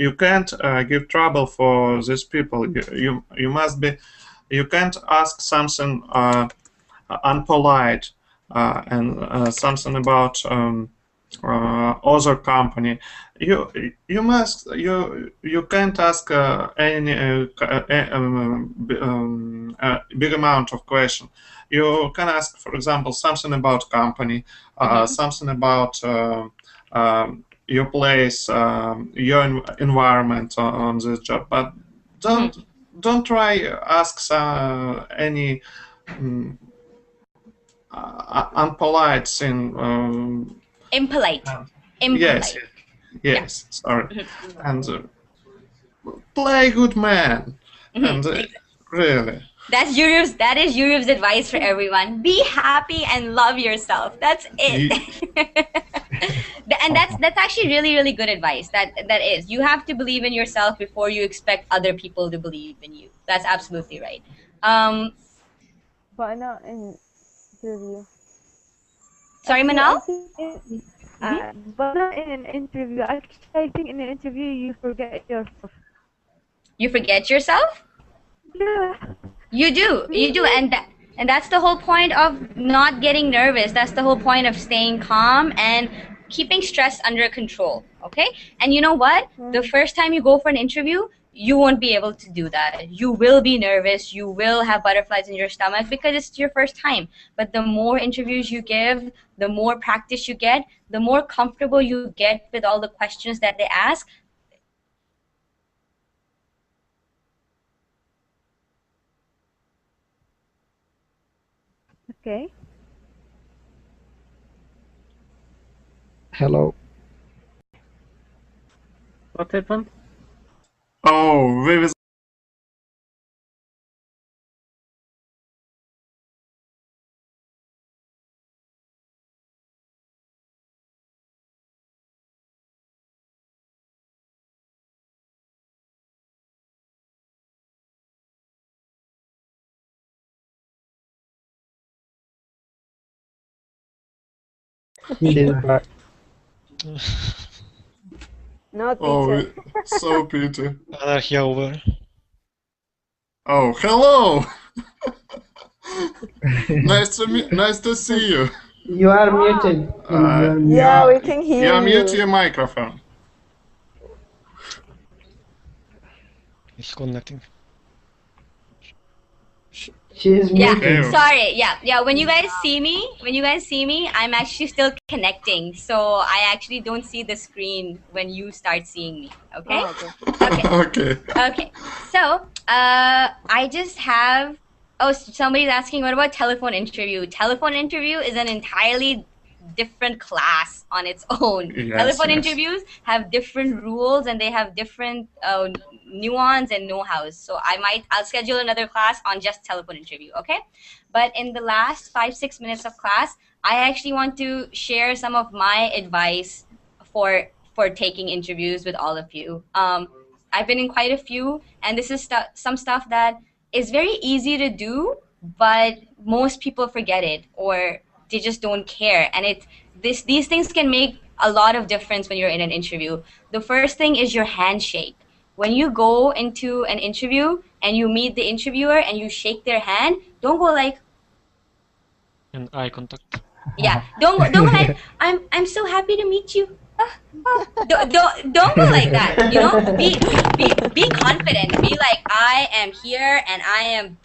you can't give trouble for these people. You must be. You can't ask something unpolite and something about other company. You can't ask any big amount of question. You can ask, for example, something about company, something about your place, your environment on this job, but don't try ask any unpolite thing. Impolite. Yes, yes. Sorry, and play good man, and really. That is Yuriv's advice for everyone. Be happy and love yourself. That's it. And that's actually really, really good advice. That is. You have to believe in yourself before you expect other people to believe in you. That's absolutely right. But not in interview. Sorry, Manal? But not in an interview. Actually, I think in an interview you forget yourself. You forget yourself? Yeah. You do, and that's the whole point of not getting nervous. That's the whole point of staying calm and keeping stress under control. Okay, and you know what? The first time you go for an interview, you won't be able to do that. You will be nervous. You will have butterflies in your stomach because it's your first time. But the more interviews you give, the more practice you get, the more comfortable you get with all the questions that they ask. Okay. Hello. What happened? Oh, we She's back. No, Oh, teacher. so pity. Anarchy over. Oh, hello! Nice to see you. You are muted. You are muted. Yeah, we can hear Mute you. your microphone. It's connecting. She is Yeah, muted. sorry. Yeah. When you guys see me, I'm actually still connecting. So I actually don't see the screen when you start seeing me. Okay? Oh, okay. Okay. Okay. Okay. So, I just have. Oh, somebody's asking, what about telephone interview? Telephone interview is an entirely different class on its own. Yes, Telephone yes. interviews have different rules and they have different nuance and know-hows. So I'll schedule another class on just telephone interview. Okay. But in the last 5-6 minutes of class, I actually want to share some of my advice for taking interviews with all of you. I've been in quite a few, and this is some stuff that is very easy to do, but most people forget it or they just don't care. And these things can make a lot of difference when you're in an interview. The first thing is your handshake. When you go into an interview and you meet the interviewer and you shake their hand, don't go like, And eye contact. yeah, don't go like, I'm so happy to meet you. Don't go like that. You know, be confident. Be like, I am here and I am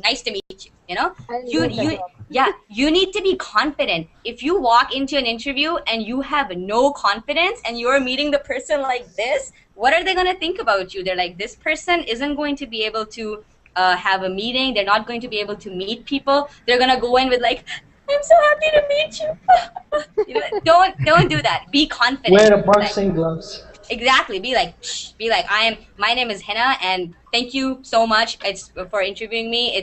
nice to meet you. You know, you need to be confident. If you walk into an interview and you have no confidence and you're meeting the person like this, what are they gonna think about you? They're like, this person isn't going to be able to have a meeting. They're not going to be able to meet people. They're gonna go in with like, I'm so happy to meet you. You know, don't do that. Be confident. Wear boxing gloves. Exactly. Be like, my name is Hina, and thank you so much. It's for interviewing me.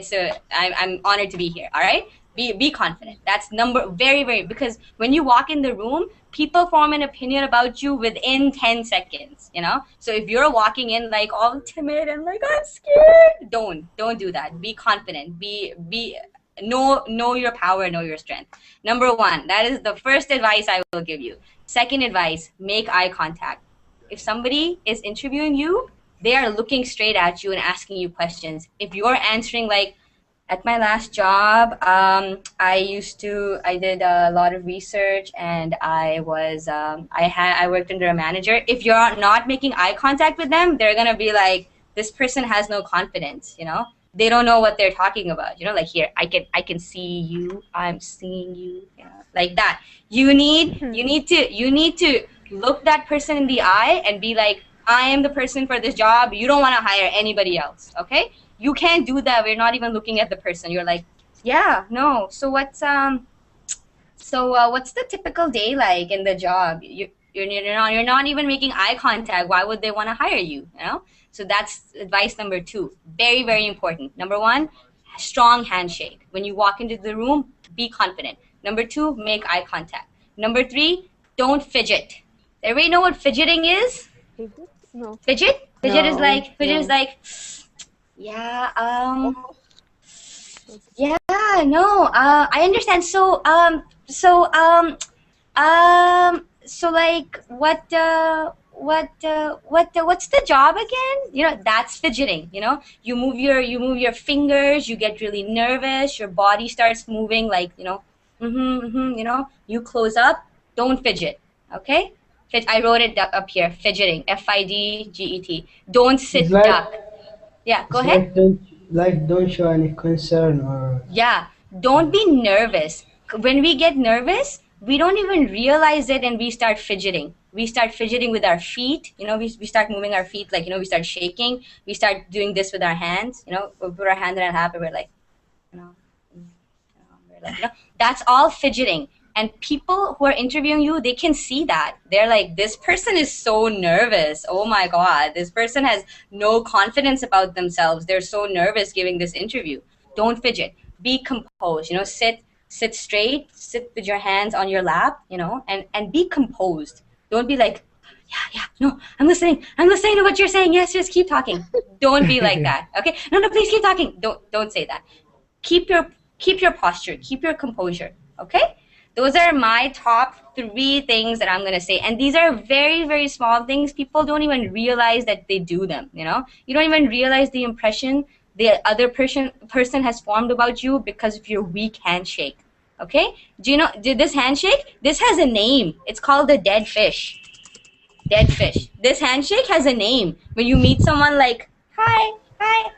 I'm honored to be here. All right. Be confident. That's very, very, because when you walk in the room, people form an opinion about you within 10 seconds, you know? So if you're walking in like all timid and like, I'm scared, don't do that. Be confident. Know your power, know your strength. Number one, that is the first advice I will give you. Second advice, make eye contact. If somebody is interviewing you, they are looking straight at you and asking you questions. If you're answering like, at my last job, I did a lot of research and I worked under a manager. If you're not making eye contact with them, they're gonna be like, this person has no confidence, you know? They don't know what they're talking about, you know, like, here, I can see you, I'm seeing you, you know, like that. You need to look that person in the eye and be like, I am the person for this job. You don't want to hire anybody else, okay? You can't do that. We're not even looking at the person. You're like, yeah, no. So what's the typical day like in the job? You're not even making eye contact. Why would they want to hire you? You know. So that's advice number 2. Very, very important. Number 1, strong handshake. When you walk into the room, be confident. Number 2, make eye contact. Number 3, don't fidget. Everybody know what fidgeting is? No. Fidget is No, like no. yeah, I understand. So like, what's the job again? You know, that's fidgeting. You know, you move your fingers, you get really nervous, your body starts moving, like, you know, you know, you close up, don't fidget, okay? I wrote it up here, fidgeting, FIDGET. Don't It's sit like duck. Yeah, go it's ahead. don't show any concern or Yeah, don't be nervous. When we get nervous, we don't even realize it and we start fidgeting. We start fidgeting with our feet, you know, we start moving our feet, like, you know, we start shaking. We start doing this with our hands, you know, we put our hand in our lap and we're like, you know, that's all fidgeting. And people who are interviewing you, they can see that. They're like, this person is so nervous. Oh my God, this person has no confidence about themselves. They're so nervous giving this interview. Don't fidget. Be composed. You know, sit straight. Sit with your hands on your lap. You know, and be composed. Don't be like, yeah, no, I'm listening to what you're saying. Yes, just keep talking. Don't be like that. Okay, no, please keep talking. Don't say that. Keep your posture. Keep your composure. Okay. those are my top 3 things that I'm gonna say. And these are very, very small things. People don't even realize that they do them, you know? You don't even realize the impression the other person has formed about you because of your weak handshake. Okay? Do you know this handshake? This has a name. It's called the dead fish. Dead fish. This handshake has a name. When you meet someone like, hi,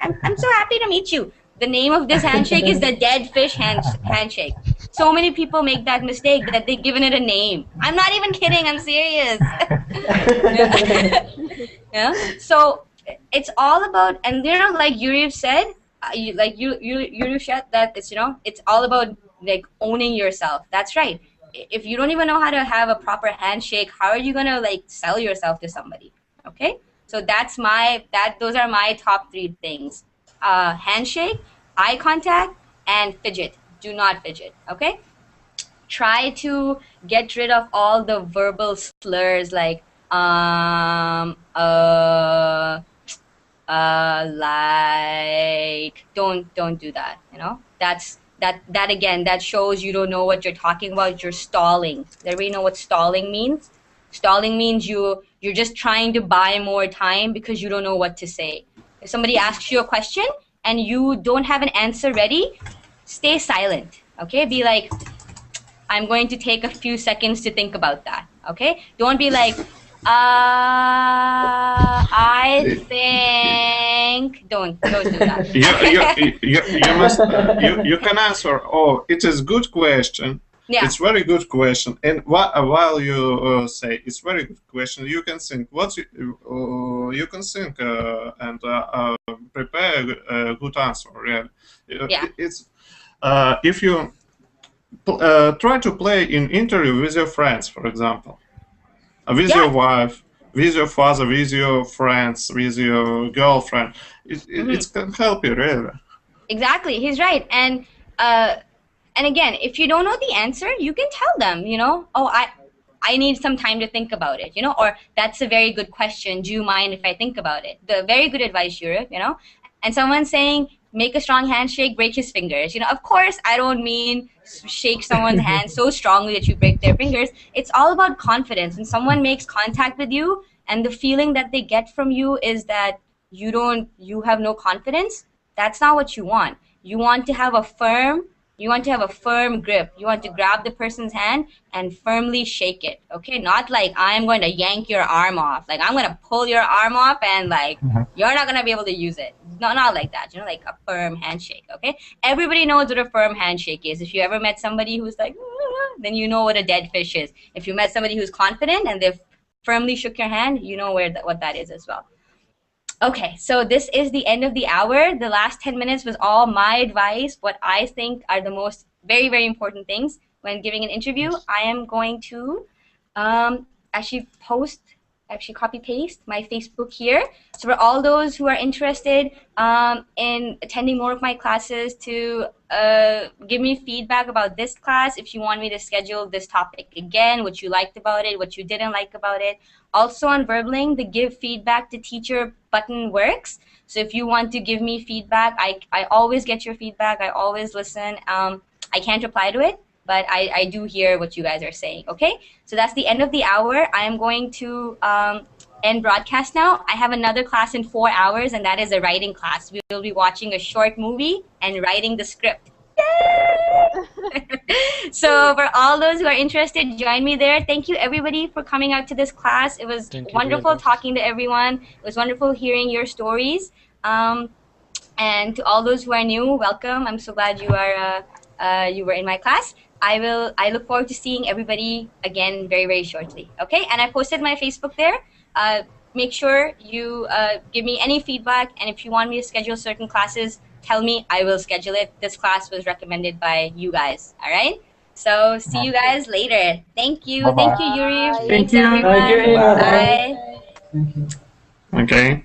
I'm so happy to meet you. The name of this handshake is the dead fish handshake. So many people make that mistake that they've given it a name. I'm not even kidding. I'm serious. Yeah. So it's all about, and you know, like Yuri said, Yuri said that it's, you know, it's all about like owning yourself. That's right. If you don't even know how to have a proper handshake, how are you gonna like sell yourself to somebody? Okay. So those are my top 3 things. Handshake, eye contact, and fidget. Do not fidget. Okay. Try to get rid of all the verbal slurs like like don't do that, you know. That again, that shows you don't know what you're talking about. You're stalling. Does everybody know what stalling means? Stalling means you're just trying to buy more time because you don't know what to say. If somebody asks you a question and you don't have an answer ready, stay silent. Okay, be like, I'm going to take a few seconds to think about that. Okay, don't be like, I think. Don't do that. You must. You can answer. Oh, it is good question. Yeah. It's very good question. And while you say it's very good question, you can think what you can think and prepare a good answer. Really. Yeah. It's if you try to play in interview with your friends, for example, with your wife, with your father, with your friends, with your girlfriend. It can help you, really. Exactly, he's right. And again, if you don't know the answer, you can tell them, you know, oh, I need some time to think about it, you know, or that's a very good question. Do you mind if I think about it? The very good advice, Europe, you know. And someone saying, make a strong handshake, break his fingers. You know, of course, I don't mean shake someone's hand so strongly that you break their fingers. It's all about confidence. When someone makes contact with you and the feeling that they get from you is that you have no confidence, that's not what you want. You want to have a firm grip. You want to grab the person's hand and firmly shake it. Okay, not like I'm going to yank your arm off. Like I'm going to pull your arm off and like you're not going to be able to use it. No, not like that. You know, like a firm handshake. Okay, everybody knows what a firm handshake is. If you ever met somebody who's like, then you know what a dead fish is. If you met somebody who's confident and they've firmly shook your hand, you know what that is as well. Okay, so this is the end of the hour. The last 10 minutes was all my advice, what I think are the most very, very important things when giving an interview. I am going to actually copy paste my Facebook here. So for all those who are interested in attending more of my classes, to give me feedback about this class, if you want me to schedule this topic again, what you liked about it, what you didn't like about it. Also on Verbling, the give feedback to teacher button works. So if you want to give me feedback, I always get your feedback. I always listen. I can't reply to it, but I do hear what you guys are saying. Okay, so that's the end of the hour. I am going to end broadcast now. I have another class in 4 hours, and that is a writing class. We will be watching a short movie and writing the script. So for all those who are interested, join me there. Thank you everybody for coming out to this class. It was wonderful talking to everyone. It was wonderful hearing your stories. And to all those who are new, welcome. I'm so glad you were in my class. I look forward to seeing everybody again very, very shortly. Okay, and I posted my Facebook there. Make sure you give me any feedback, and if you want me to schedule certain classes, tell me. I will schedule it. This class was recommended by you guys. All right. So see you guys later. Thank you. Bye-bye. Thank you, Yuri. Thank Thanks, you. everyone. Thank you, Hina. Bye. Okay.